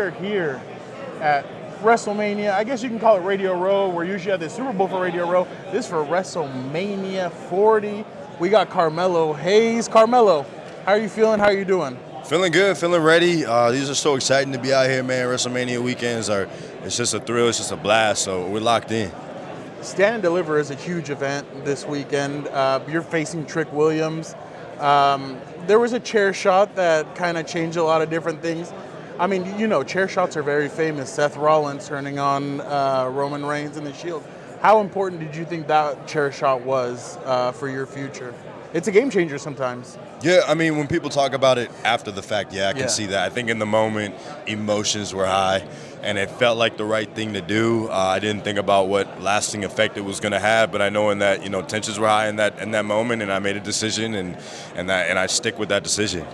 are here at WrestleMania. I guess you can call it Radio Row. We're usually at the Super Bowl for Radio Row. This is for WrestleMania 40. We got Carmelo Hayes. Carmelo, how are you feeling? How are you doing? Feeling good, feeling ready. These are so exciting to be out here, man. WrestleMania weekends it's just a thrill, it's just a blast, so we're locked in. Stand and Deliver is a huge event this weekend. You're facing Trick Williams. There was a chair shot that kind of changed a lot of different things. I mean, you know, chair shots are very famous. Seth Rollins turning on Roman Reigns in the Shield. How important did you think that chair shot was for your future? It's a game changer sometimes. Yeah, I mean, when people talk about it after the fact, I can see that. I think in the moment, emotions were high, and it felt like the right thing to do. I didn't think about what lasting effect it was going to have, but I know in that, tensions were high in that moment, and I made a decision, and I stick with that decision.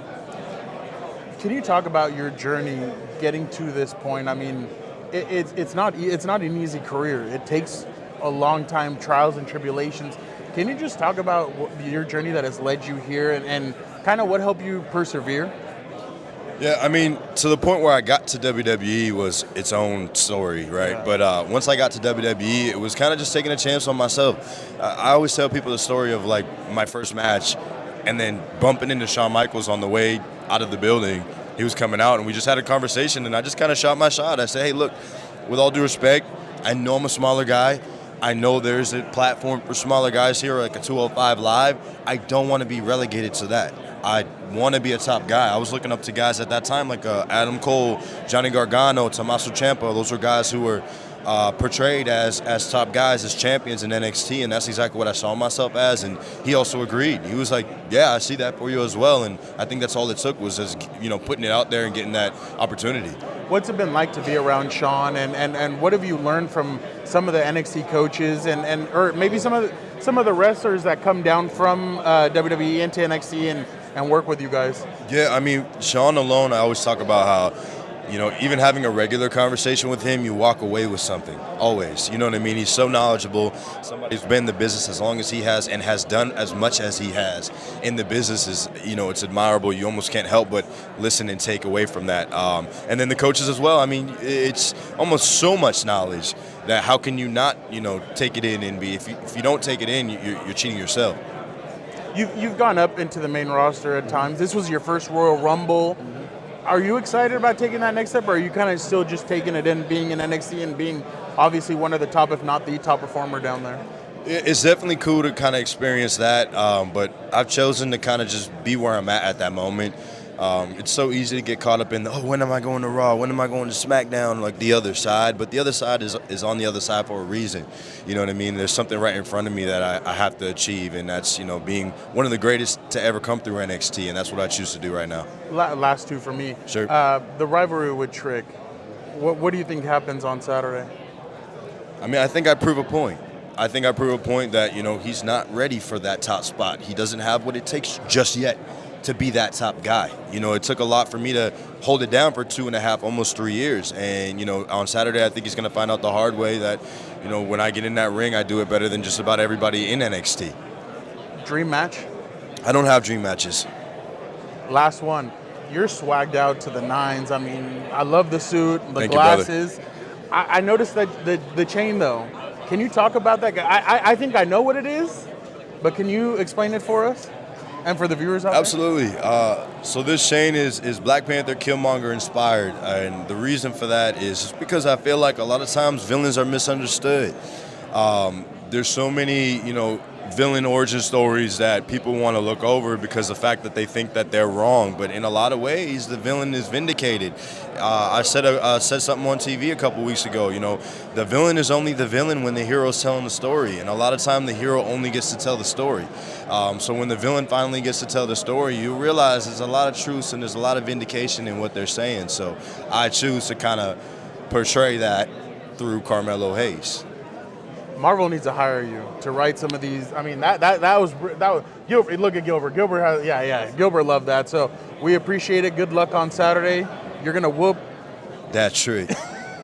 Can you talk about your journey getting to this point? I mean, it's not an easy career. It takes a long time, trials and tribulations. Can you just talk about your journey that has led you here and kind of what helped you persevere? Yeah, I mean, to the point where I got to WWE was its own story, right? Yeah. But once I got to WWE, it was kind of just taking a chance on myself. I always tell people the story of, like, my first match and then bumping into Shawn Michaels on the way out of the building. He was coming out, and we just had a conversation, and I just kind of shot my shot. I said, hey, look, with all due respect, I know I'm a smaller guy. I know there's a platform for smaller guys here, like a 205 Live. I don't want to be relegated to that. I want to be a top guy. I was looking up to guys at that time like Adam Cole, Johnny Gargano, Tommaso Ciampa. Those were guys who were portrayed as top guys, as champions in NXT, and that's exactly what I saw myself as. And he also agreed. He was like, yeah, I see that for you as well. And I think that's all it took was just, putting it out there and getting that opportunity. What's it been like to be around Shawn, and what have you learned from some of the NXT coaches or maybe some of the wrestlers that come down from WWE into NXT and work with you guys? Yeah, I mean, Shawn alone, I always talk about how, even having a regular conversation with him, you walk away with something, always. You know what I mean? He's so knowledgeable. Somebody who's been in the business as long as he has and has done as much as he has in the business is, it's admirable. You almost can't help but listen and take away from that. And then the coaches as well. I mean, it's almost so much knowledge that how can you not, take it in and be, if you don't take it in, you're cheating yourself. You've gone up into the main roster at times. This was your first Royal Rumble. Are you excited about taking that next step, or are you kind of still just taking it in, being in NXT and being obviously one of the top, if not the top performer down there? It's definitely cool to kind of experience that, but I've chosen to kind of just be where I'm at that moment. It's so easy to get caught up in, when am I going to Raw? When am I going to SmackDown? Like the other side. But the other side is on the other side for a reason. You know what I mean? There's something right in front of me that I have to achieve, and that's, being one of the greatest to ever come through NXT, and that's what I choose to do right now. Last two for me. Sure. The rivalry with Trick. What do you think happens on Saturday? I mean, I think I prove a point. I think I prove a point that, he's not ready for that top spot. He doesn't have what it takes just yet to be that top guy. It took a lot for me to hold it down for 2.5, almost 3 years. And, on Saturday, I think he's going to find out the hard way that, when I get in that ring, I do it better than just about everybody in NXT. Dream match? I don't have dream matches. Last one. You're swagged out to the nines. I mean, I love the suit, the Thank glasses. You, I noticed that the chain, though. Can you talk about that? I think I know what it is, but can you explain it for us? And for the viewers out Absolutely. So this chain is Black Panther Killmonger inspired. And the reason for that is just because I feel like a lot of times villains are misunderstood. There's so many, villain origin stories that people want to look over because of the fact that they think that they're wrong. But in a lot of ways, the villain is vindicated. I said something on TV a couple weeks ago. The villain is only the villain when the hero's telling the story. And a lot of time, the hero only gets to tell the story. So when the villain finally gets to tell the story, you realize there's a lot of truth and there's a lot of vindication in what they're saying. So I choose to kind of portray that through Carmelo Hayes. Marvel needs to hire you to write some of these. I mean, that was Gilbert. Look at Gilbert. Gilbert has, Gilbert loved that. So we appreciate it. Good luck on Saturday. You're gonna whoop that tree.